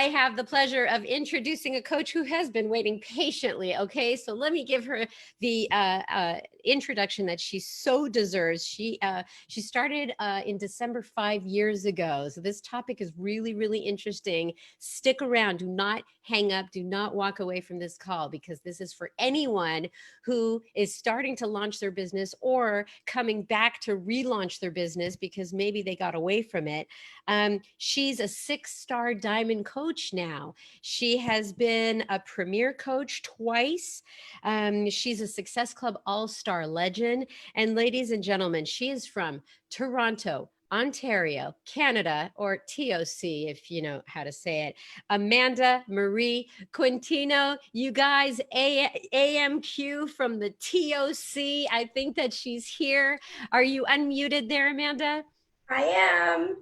I have the pleasure of introducing a coach who has been waiting patiently. Okay, so let me give her the introduction that she so deserves. She started in December 5 years ago. So this topic is really, really interesting. Stick around. Do not hang up. Do not walk away from this call, because this is for anyone who is starting to launch their business or coming back to relaunch their business because maybe they got away from it. She's a 6-star diamond coach now. She has been a premier coach twice. She's a Success Club All-Star legend. And ladies and gentlemen, she is from Toronto, Ontario, Canada, or TOC, if you know how to say it. Amanda Marie Quintino, you guys, AMQ from the TOC. I think that she's here. Are you unmuted there, Amanda? I am.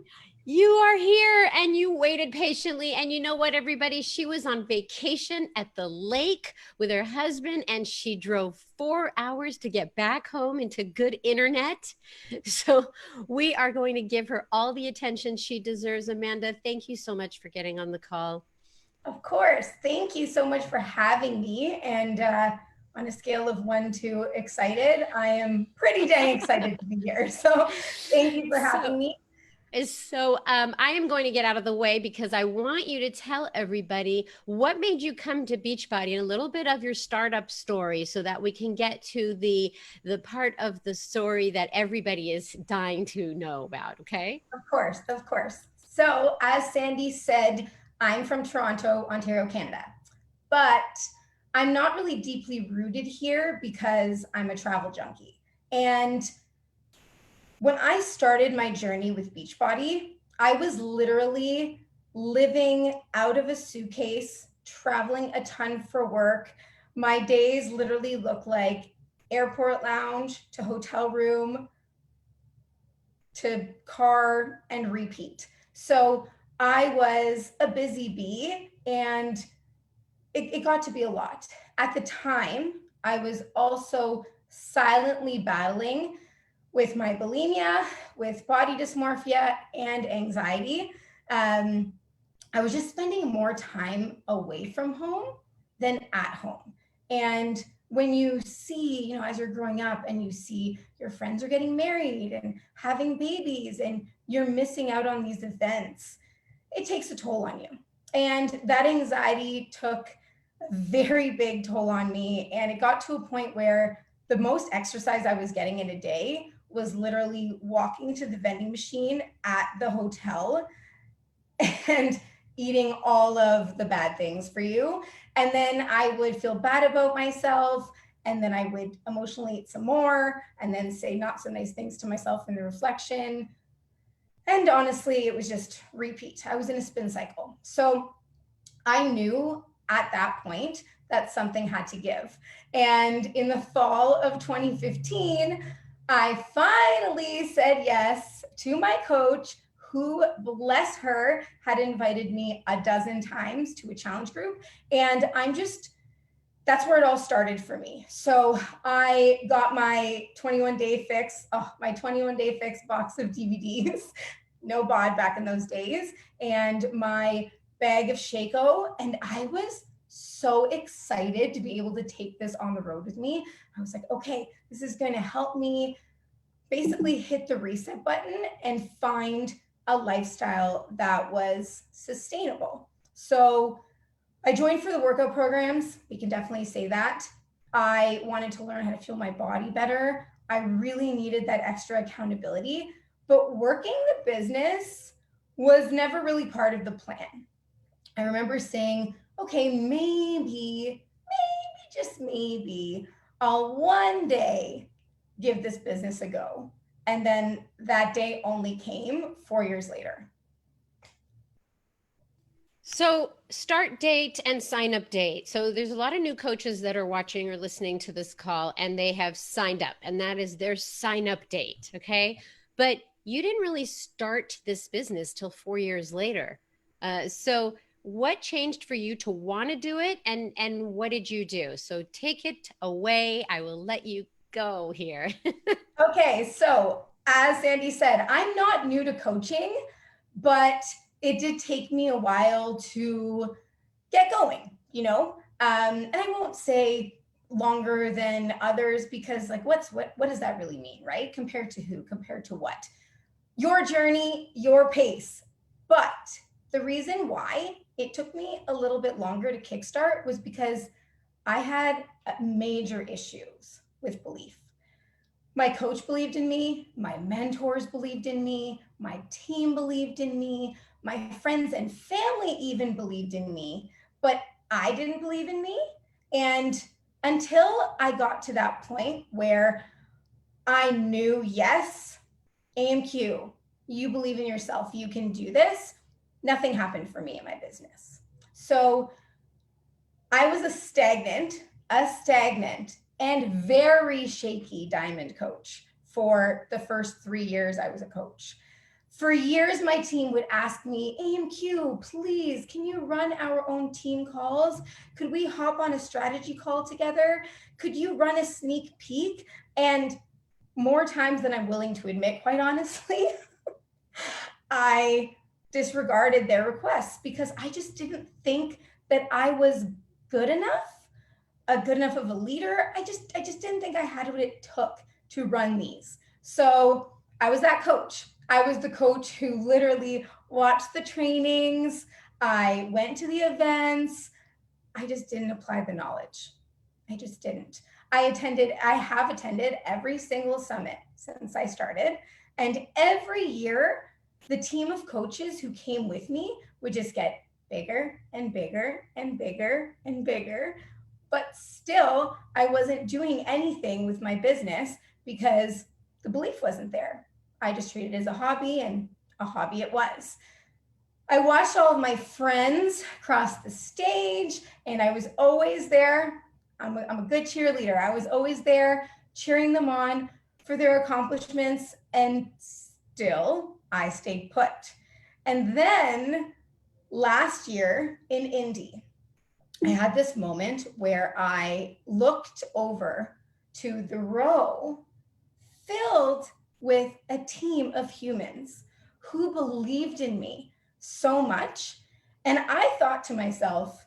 You are here and you waited patiently. And you know what, everybody? She was on vacation at the lake with her husband, and she drove 4 hours to get back home into good internet. So we are going to give her all the attention she deserves. Amanda, thank you so much for getting on the call. Of course. Thank you so much for having me. And on a scale of 1 to excited, I am pretty dang excited to be here. So thank you for having me. I am going to get out of the way because I want you to tell everybody what made you come to Beachbody and a little bit of your startup story, so that we can get to the part of the story that everybody is dying to know about. Okay. Of course, of course. So as Sandy said, I'm from Toronto, Ontario, Canada, but I'm not really deeply rooted here because I'm a travel junkie. And when I started my journey with Beachbody, I was literally living out of a suitcase, traveling a ton for work. My days literally look like airport lounge to hotel room to car and repeat. So I was a busy bee, and it got to be a lot. At the time, I was also silently battling with my bulimia, with body dysmorphia, and anxiety. I was just spending more time away from home than at home. And when you see, as you're growing up and you see your friends are getting married and having babies and you're missing out on these events, it takes a toll on you. And that anxiety took a very big toll on me. And it got to a point where the most exercise I was getting in a day was literally walking to the vending machine at the hotel and eating all of the bad things for you. And then I would feel bad about myself. And then I would emotionally eat some more and then say not so nice things to myself in the reflection. And honestly, it was just repeat. I was in a spin cycle. So I knew at that point that something had to give. And in the fall of 2015, I finally said yes to my coach, who, bless her, had invited me a dozen times to a challenge group. And that's where it all started for me. So I got my 21-day fix, my 21-day fix box of DVDs, no bod back in those days, and my bag of Shaco. And I was so excited to be able to take this on the road with me. I was like, okay, this is going to help me basically hit the reset button and find a lifestyle that was sustainable. So I joined for the workout programs. We can definitely say that. I wanted to learn how to fuel my body better. I really needed that extra accountability, but working the business was never really part of the plan. I remember saying, okay, maybe, just maybe, I'll one day give this business a go. And then that day only came 4 years later. So start date and sign up date. So there's a lot of new coaches that are watching or listening to this call, and they have signed up, and that is their sign up date. Okay. But you didn't really start this business till 4 years later. So what changed for you to want to do it, and what did you do? So take it away. I will let you go here. Okay. So as Sandy said, I'm not new to coaching, but it did take me a while to get going, you know? And I won't say longer than others, because like what does that really mean, right? Compared to who? Compared to what? Your journey, your pace. But the reason why it took me a little bit longer to kickstart was because I had major issues with belief. My coach believed in me, my mentors believed in me, my team believed in me, my friends and family even believed in me, but I didn't believe in me. And until I got to that point where I knew, yes, AMQ, you believe in yourself, you can do this, nothing happened for me in my business. So I was a stagnant and very shaky diamond coach for the first 3 years I was a coach. For years, my team would ask me, AMQ, please, can you run our own team calls? Could we hop on a strategy call together? Could you run a sneak peek? And more times than I'm willing to admit, quite honestly, I disregarded their requests because I just didn't think that I was good enough, a good enough of a leader. I just didn't think I had what it took to run these. So I was that coach. I was the coach who literally watched the trainings. I went to the events. I just didn't apply the knowledge. I just didn't. I have attended every single summit since I started. And every year, the team of coaches who came with me would just get bigger and bigger and bigger and bigger. But still, I wasn't doing anything with my business because the belief wasn't there. I just treated it as a hobby, and a hobby it was. I watched all of my friends cross the stage, and I was always there. I'm a good cheerleader. I was always there cheering them on for their accomplishments, and still I stayed put. And then last year in Indy, I had this moment where I looked over to the row filled with a team of humans who believed in me so much. And I thought to myself,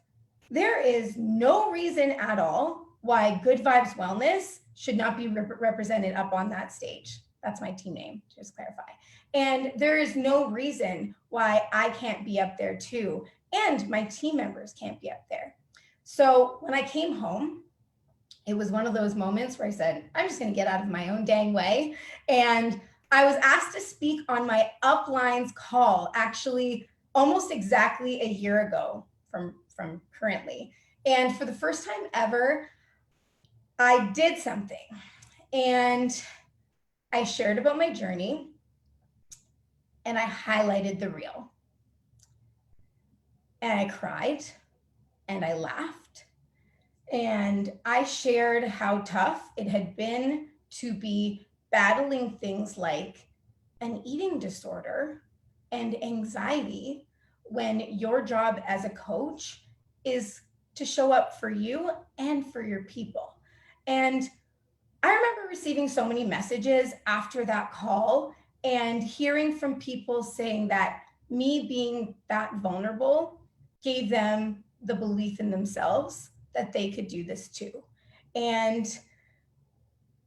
there is no reason at all why Good Vibes Wellness should not be represented up on that stage. That's my team name, just clarify. And there is no reason why I can't be up there too, and my team members can't be up there. So when I came home, it was one of those moments where I said, I'm just going to get out of my own dang way. And I was asked to speak on my uplines call, actually almost exactly a year ago from currently. And for the first time ever, I did something, and I shared about my journey, and I highlighted the real. And I cried, and I laughed, and I shared how tough it had been to be battling things like an eating disorder and anxiety when your job as a coach is to show up for you and for your people. And I remember receiving so many messages after that call and hearing from people saying that me being that vulnerable gave them the belief in themselves that they could do this too. And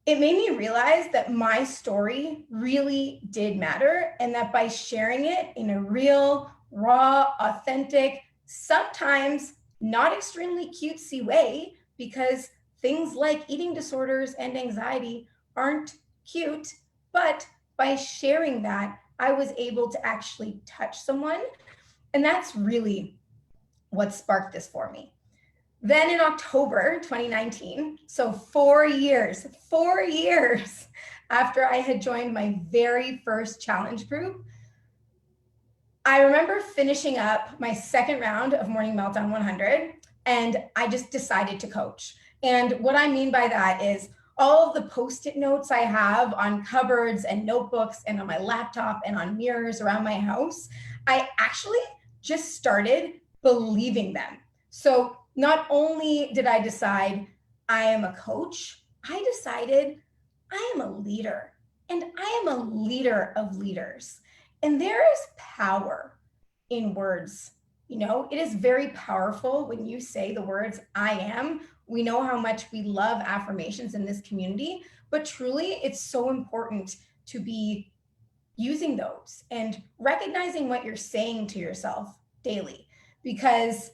it made me realize that my story really did matter, and that by sharing it in a real, raw, authentic, sometimes not extremely cutesy way, because things like eating disorders and anxiety aren't cute, but by sharing that, I was able to actually touch someone. And that's really what sparked this for me. Then in October 2019, so 4 years after I had joined my very first challenge group, I remember finishing up my second round of Morning Meltdown 100, and I just decided to coach. And what I mean by that is all of the Post-it notes I have on cupboards and notebooks and on my laptop and on mirrors around my house, I actually just started believing them. So not only did I decide I am a coach, I decided I am a leader, and I am a leader of leaders. And there is power in words. You know, it is very powerful when you say the words I am. We know how much we love affirmations in this community, but truly it's so important to be using those and recognizing what you're saying to yourself daily, because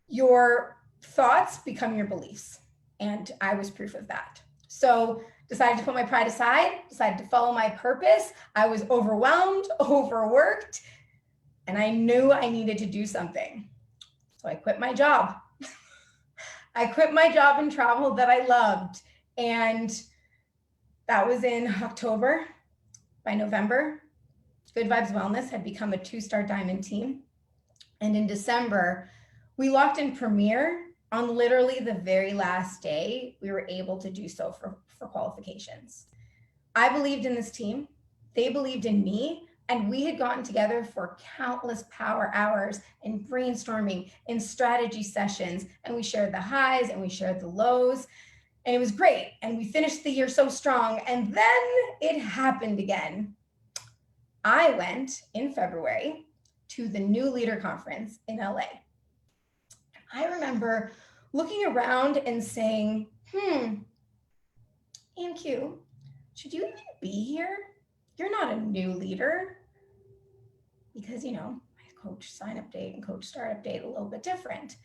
your thoughts become your beliefs. And I was proof of that. So decided to put my pride aside, decided to follow my purpose. I was overwhelmed, overworked, and I knew I needed to do something. So I quit my job. I quit my job in travel that I loved. And that was in October. By November, Good Vibes Wellness had become a 2-star diamond team. And in December, we locked in Premier. On literally the very last day, we were able to do so for qualifications. I believed in this team. They believed in me. And we had gotten together for countless power hours and brainstorming and strategy sessions. And we shared the highs and we shared the lows. And it was great. And we finished the year so strong. And then it happened again. I went in February to the New Leader Conference in LA. I remember looking around and saying, AMQ, should you even be here? You're not a new leader. Because, you know, my coach sign-up date and coach startup date a little bit different.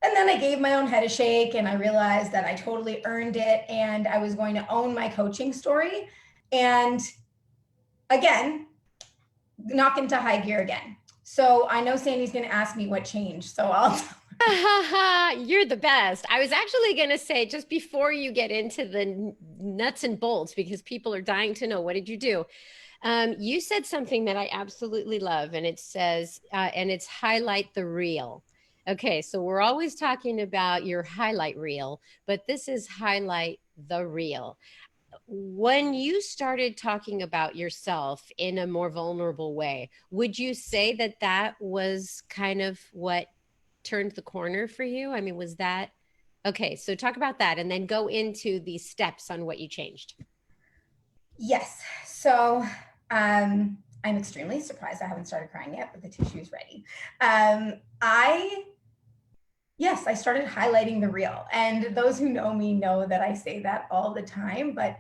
And then I gave my own head a shake and I realized that I totally earned it and I was going to own my coaching story. And again, knock into high gear again. So I know Sandy's going to ask me what changed. So I'll You're the best. I was actually going to say, just before you get into the nuts and bolts, because people are dying to know, what did you do? You said something that I absolutely love, and it says, and it's highlight the reel. Okay, so we're always talking about your highlight reel, but this is highlight the reel. When you started talking about yourself in a more vulnerable way, would you say that that was kind of what turned the corner for you? I mean, was that okay? So talk about that and then go into the steps on what you changed. Yes. So I'm extremely surprised I haven't started crying yet, but the tissue is ready. Yes, I started highlighting the real. And those who know me know that I say that all the time, but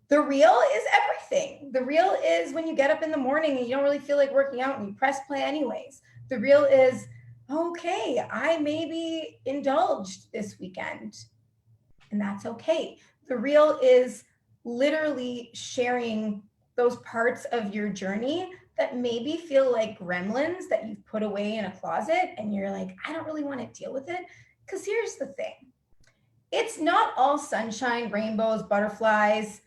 the real is everything. The real is when you get up in the morning and you don't really feel like working out and you press play anyways. The real is, okay, I maybe indulged this weekend and that's okay. The real is literally sharing those parts of your journey that maybe feel like gremlins that you've put away in a closet and you're like, I don't really want to deal with it. Because here's the thing. It's not all sunshine, rainbows, butterflies,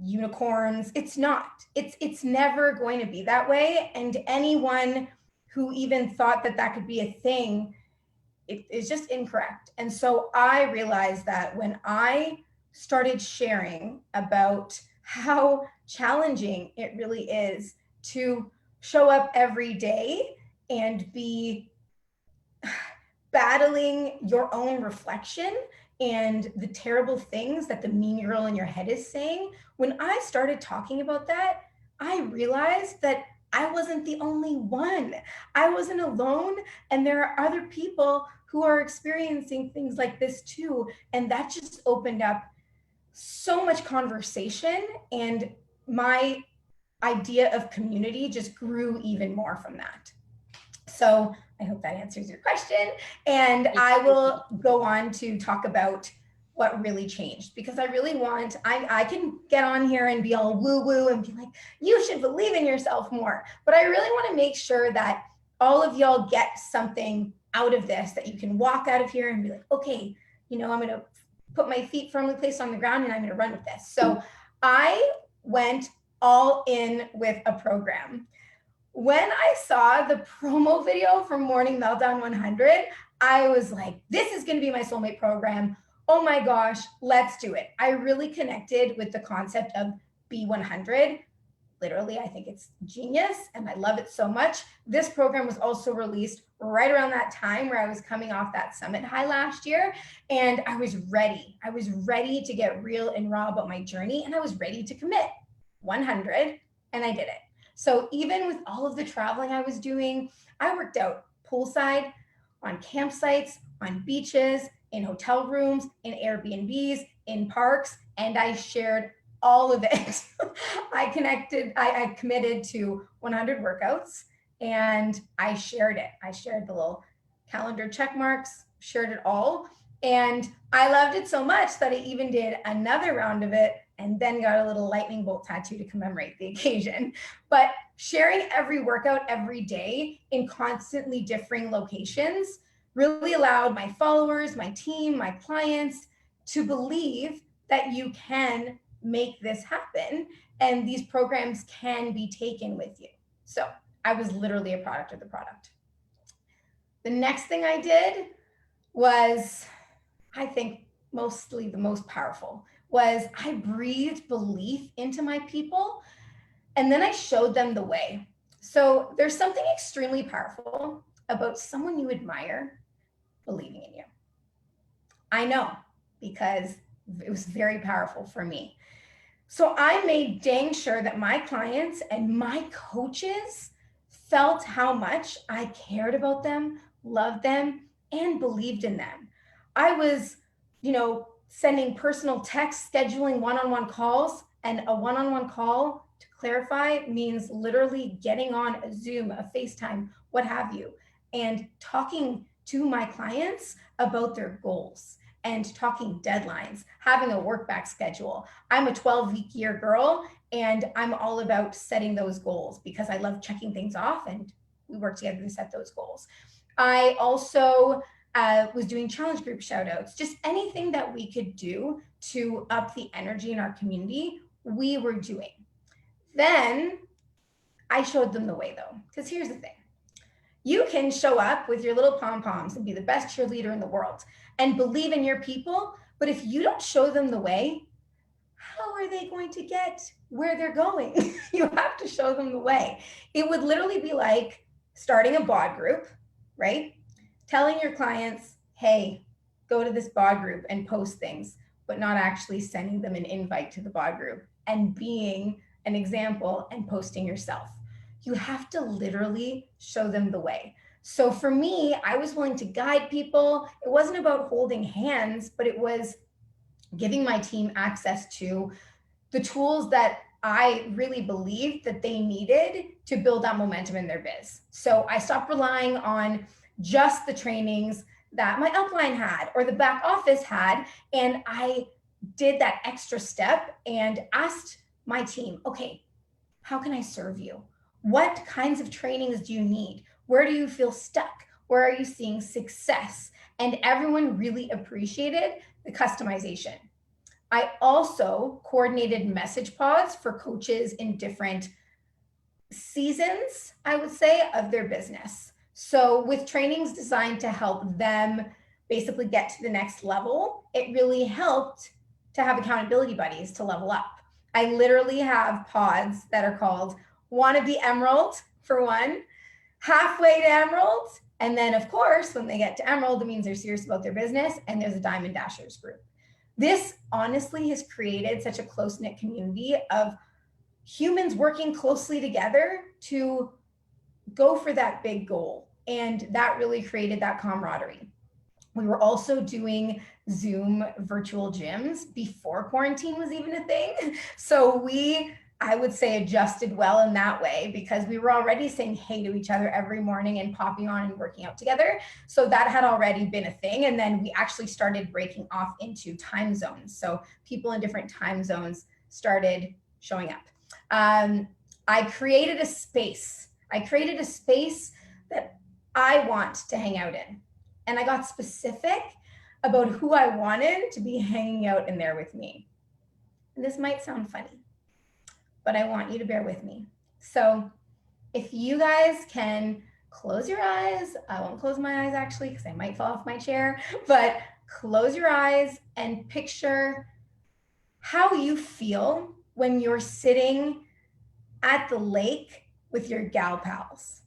unicorns. It's not. It's never going to be that way. And anyone who even thought that that could be a thing, it is just incorrect. And so I realized that when I started sharing about how challenging it really is to show up every day and be battling your own reflection and the terrible things that the mean girl in your head is saying, when I started talking about that, I realized that I wasn't the only one. I wasn't alone. And there are other people who are experiencing things like this too. And that just opened up so much conversation. And my idea of community just grew even more from that. So I hope that answers your question. And I will go on to talk about what really changed, because I really want, I can get on here and be all woo woo and be like, you should believe in yourself more. But I really want to make sure that all of y'all get something out of this, that you can walk out of here and be like, okay, you know, I'm going to put my feet firmly placed on the ground and I'm going to run with this. So I went all in with a program. When I saw the promo video for Morning Meltdown 100, I was like, this is going to be my soulmate program. Oh my gosh, let's do it. I really connected with the concept of B100. Literally, I think it's genius and I love it so much. This program was also released right around that time where I was coming off that summit high last year. And I was ready. I was ready to get real and raw about my journey. And I was ready to commit 100. And I did it. So even with all of the traveling I was doing, I worked out poolside, on campsites, on beaches, in hotel rooms, in Airbnbs, in parks, and I shared all of it. I committed to 100 workouts and I shared it. I shared the little calendar check marks, shared it all. And I loved it so much that I even did another round of it and then got a little lightning bolt tattoo to commemorate the occasion. But sharing every workout every day in constantly differing locations really allowed my followers, my team, my clients to believe that you can make this happen and these programs can be taken with you. So I was literally a product of the product. The next thing I did was, I think, mostly the most powerful, was I breathed belief into my people and then I showed them the way. So there's something extremely powerful about someone you admire believing in you. I know, because it was very powerful for me. So I made dang sure that my clients and my coaches felt how much I cared about them, loved them, and believed in them. I was, sending personal texts, scheduling one-on-one calls, and a one-on-one call, to clarify, means literally getting on a Zoom, a FaceTime, what have you, and talking to my clients about their goals and talking deadlines, having a work back schedule. I'm a 12-week-year girl and I'm all about setting those goals because I love checking things off and we work together to set those goals. I also was doing challenge group shout outs, just anything that we could do to up the energy in our community, we were doing. Then I showed them the way though, because here's the thing. You can show up with your little pom-poms and be the best cheerleader in the world and believe in your people, but if you don't show them the way, how are they going to get where they're going? You have to show them the way. It would literally be like starting a bod group, right? Telling your clients, hey, go to this bod group and post things, but not actually sending them an invite to the bod group and being an example and posting yourself. You have to literally show them the way. So for me, I was willing to guide people. It wasn't about holding hands, but it was giving my team access to the tools that I really believed that they needed to build that momentum in their biz. So I stopped relying on just the trainings that my upline had or the back office had. And I did that extra step and asked my team, okay, how can I serve you? What kinds of trainings do you need? Where do you feel stuck? Where are you seeing success? And everyone really appreciated the customization. I also coordinated message pods for coaches in different seasons, I would say, of their business. So with trainings designed to help them basically get to the next level, it really helped to have accountability buddies to level up. I literally have pods that are called Wanna Be Emerald for one, Halfway to Emerald, and then of course, when they get to Emerald, it means they're serious about their business, and there's a Diamond Dashers group. This honestly has created such a close-knit community of humans working closely together to go for that big goal. And that really created that camaraderie. We were also doing Zoom virtual gyms before quarantine was even a thing. So we, I would say, adjusted well in that way because we were already saying hey to each other every morning and popping on and working out together. So that had already been a thing. And then we actually started breaking off into time zones. So people in different time zones started showing up. I created a space. That I want to hang out in. And I got specific about who I wanted to be hanging out in there with me. And this might sound funny, but I want you to bear with me. So if you guys can close your eyes, I won't close my eyes actually because I might fall off my chair, but close your eyes and picture how you feel when you're sitting at the lake with your gal pals.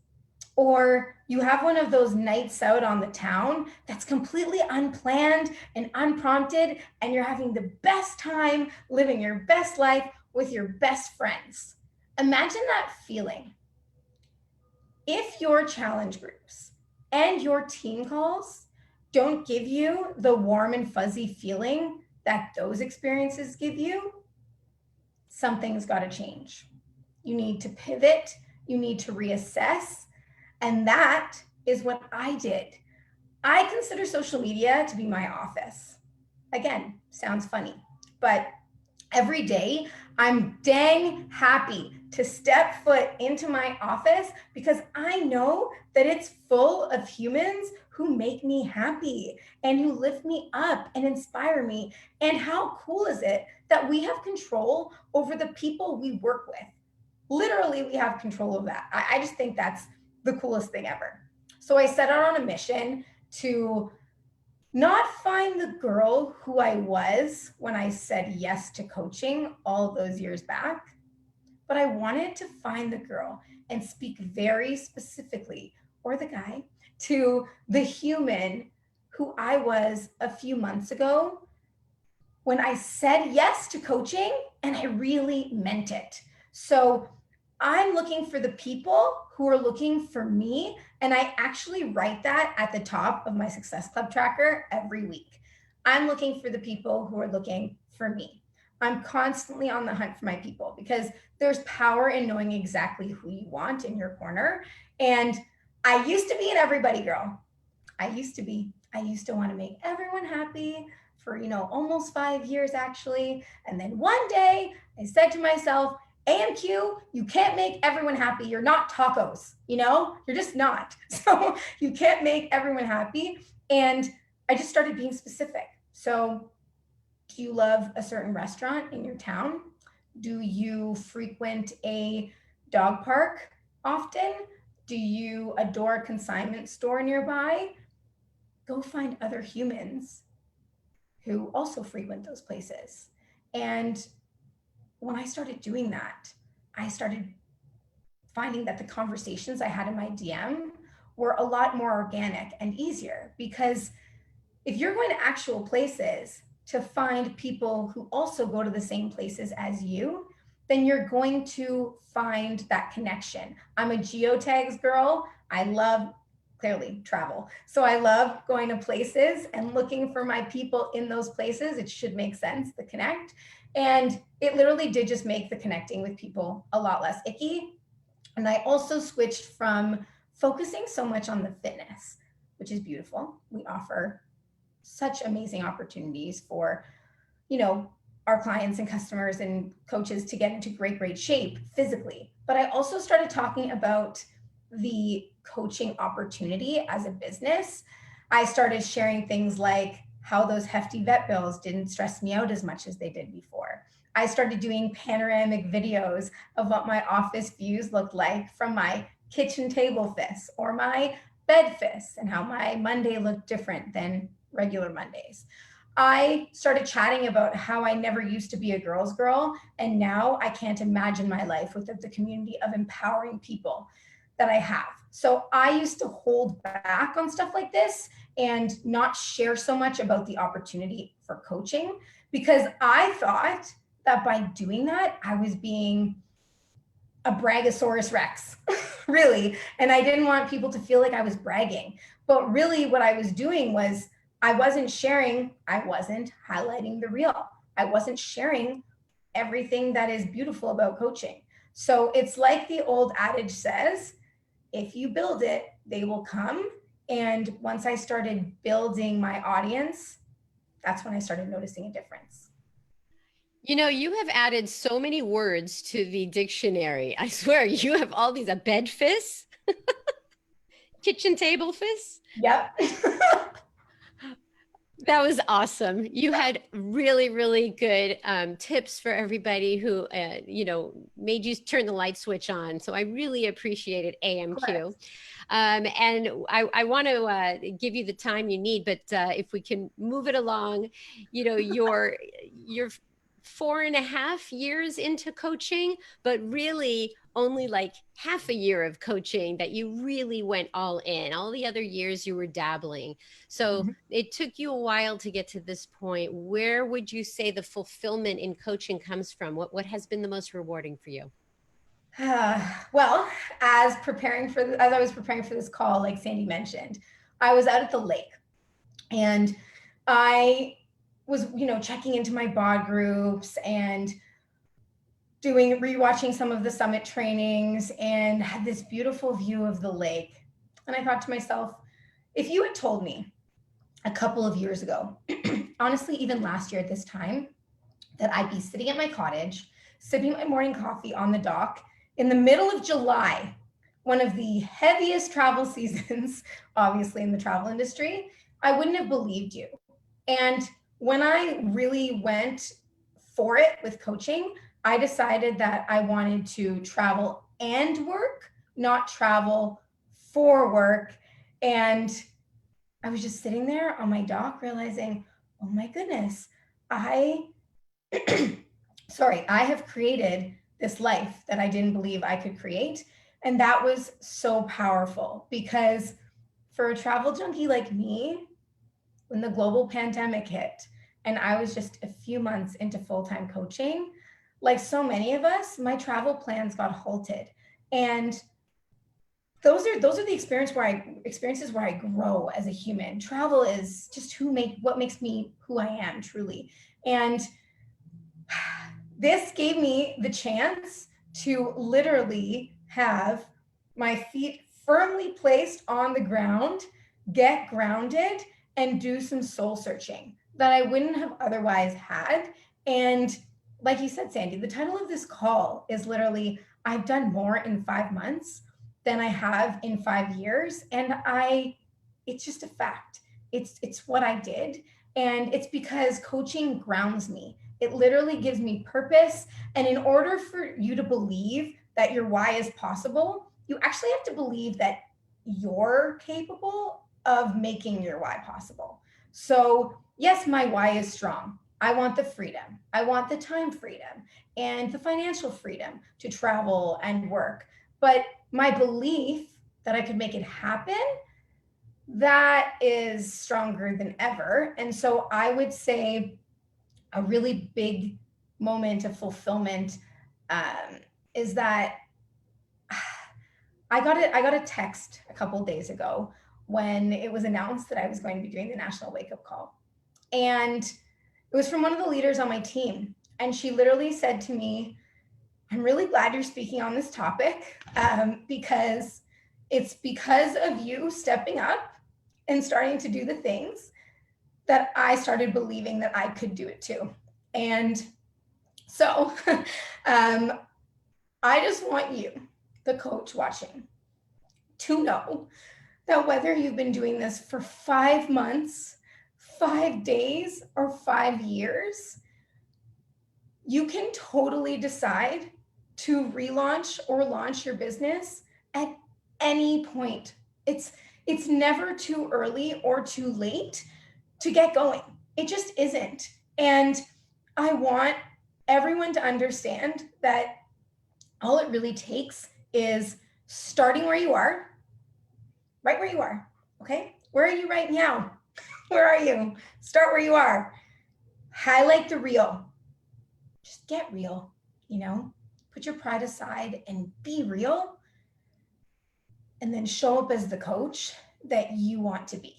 Or you have one of those nights out on the town that's completely unplanned and unprompted, and you're having the best time living your best life with your best friends. Imagine that feeling. If your challenge groups and your team calls don't give you the warm and fuzzy feeling that those experiences give you, something's got to change. You need to pivot, you need to reassess. And that is what I did. I consider social media to be my office. Again, sounds funny, but every day I'm dang happy to step foot into my office because I know that it's full of humans who make me happy and who lift me up and inspire me. And how cool is it that we have control over the people we work with? Literally, we have control of that. I just think that's the coolest thing ever. So I set out on a mission to not find the girl who I was when I said yes to coaching all those years back, but I wanted to find the girl and speak very specifically, or the guy, to the human who I was a few months ago when I said yes to coaching and I really meant it. So I'm looking for the people who are looking for me. And I actually write that at the top of my Success Club tracker every week. I'm looking for the people who are looking for me. I'm constantly on the hunt for my people because there's power in knowing exactly who you want in your corner. And I used to be an everybody girl. I used to be. I used to want to make everyone happy for, almost 5 years actually. And then one day I said to myself, AMQ, you can't make everyone happy. You're not tacos, you're just not. So you can't make everyone happy. And I just started being specific. So, do you love a certain restaurant in your town? Do you frequent a dog park often? Do you adore a consignment store nearby? Go find other humans who also frequent those places. And when I started doing that, I started finding that the conversations I had in my DM were a lot more organic and easier because if you're going to actual places to find people who also go to the same places as you, then you're going to find that connection. I'm a geotags girl. I love clearly travel. So I love going to places and looking for my people in those places. It should make sense, the connect. And it literally did just make the connecting with people a lot less icky. And I also switched from focusing so much on the fitness, which is beautiful. We offer such amazing opportunities for, our clients and customers and coaches to get into great shape physically. But I also started talking about the coaching opportunity as a business. I started sharing things like how those hefty vet bills didn't stress me out as much as they did before. I started doing panoramic videos of what my office views looked like from my kitchen table fists or my bed fists and how my Monday looked different than regular Mondays. I started chatting about how I never used to be a girl's girl, and now I can't imagine my life without the community of empowering people that I have. So I used to hold back on stuff like this and not share so much about the opportunity for coaching because I thought that by doing that, I was being a Brachiosaurus Rex, really. And I didn't want people to feel like I was bragging. But really, what I was doing was I wasn't sharing, I wasn't highlighting the real. I wasn't sharing everything that is beautiful about coaching. So it's like the old adage says, if you build it, they will come. And once I started building my audience, that's when I started noticing a difference. You have added so many words to the dictionary. I swear, you have all these, a bed fist, kitchen table fist. Yep. That was awesome. You had really, really good tips for everybody who, made you turn the light switch on. So I really appreciated AMQ. And I want to give you the time you need, but if we can move it along, you're 4.5 years into coaching, but really only like half a year of coaching that you really went all in. All the other years you were dabbling. So it took you a while to get to this point. Where would you say the fulfillment in coaching comes from? What has been the most rewarding for you? Well, as I was preparing for this call, like Sandy mentioned, I was out at the lake and I was, checking into my bod groups and rewatching some of the summit trainings and had this beautiful view of the lake. And I thought to myself, if you had told me a couple of years ago, honestly, even last year at this time, that I'd be sitting at my cottage, sipping my morning coffee on the dock in the middle of July, one of the heaviest travel seasons, obviously, in the travel industry, I wouldn't have believed you. And when I really went for it with coaching, I decided that I wanted to travel and work, not travel for work. And I was just sitting there on my dock realizing, oh my goodness, I I have created this life that I didn't believe I could create. And that was so powerful because for a travel junkie like me, when the global pandemic hit and I was just a few months into full-time coaching, like so many of us, my travel plans got halted. And those are the experiences where I grow as a human. Travel is just what makes me who I am truly. And this gave me the chance to literally have my feet firmly placed on the ground, get grounded, and do some soul searching that I wouldn't have otherwise had. And like you said, Sandy, the title of this call is literally, I've done more in 5 months than I have in 5 years. And it's just a fact. It's what I did. And it's because coaching grounds me. It literally gives me purpose. And in order for you to believe that your why is possible, you actually have to believe that you're capable of making your why possible. So, yes, my why is strong. I want the freedom. I want the time freedom and the financial freedom to travel and work. But my belief that I could make it happen, that is stronger than ever. And so I would say a really big moment of fulfillment is that I got a text a couple of days ago when it was announced that I was going to be doing the National Wake Up Call. And it was from one of the leaders on my team. And she literally said to me, I'm really glad you're speaking on this topic because it's because of you stepping up and starting to do the things that I started believing that I could do it too. And so I just want you, the coach watching, to know that whether you've been doing this for 5 months, 5 days, or 5 years, you can totally decide to relaunch or launch your business at any point. It's never too early or too late to get going. It just isn't. And I want everyone to understand that all it really takes is starting where you are, right where you are. Okay? Where are you right now? Where are you? Start where you are. Highlight the real. Just get real, put your pride aside and be real. And then show up as the coach that you want to be.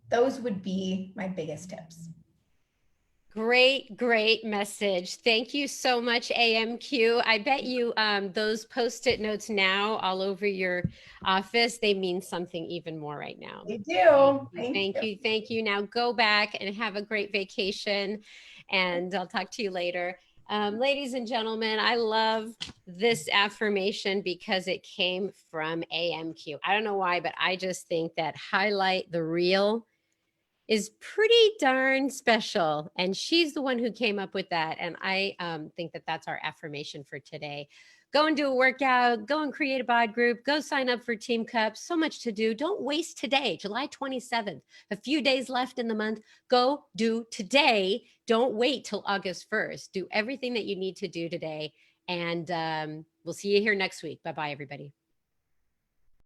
Those would be my biggest tips. Great message. Thank you so much, AMQ. I bet you those Post-it notes now all over your office, they mean something even more right now. They do. Thank you. Now go back and have a great vacation, and I'll talk to you later. Ladies and gentlemen, I love this affirmation because it came from AMQ. I don't know why, but I just think that highlight the real is pretty darn special. And she's the one who came up with that. And I think that that's our affirmation for today. Go and do a workout, go and create a bod group, go sign up for Team Cup. So much to do. Don't waste today, July 27th, a few days left in the month. Go do today. Don't wait till August 1st. Do everything that you need to do today. And we'll see you here next week. Bye-bye, everybody.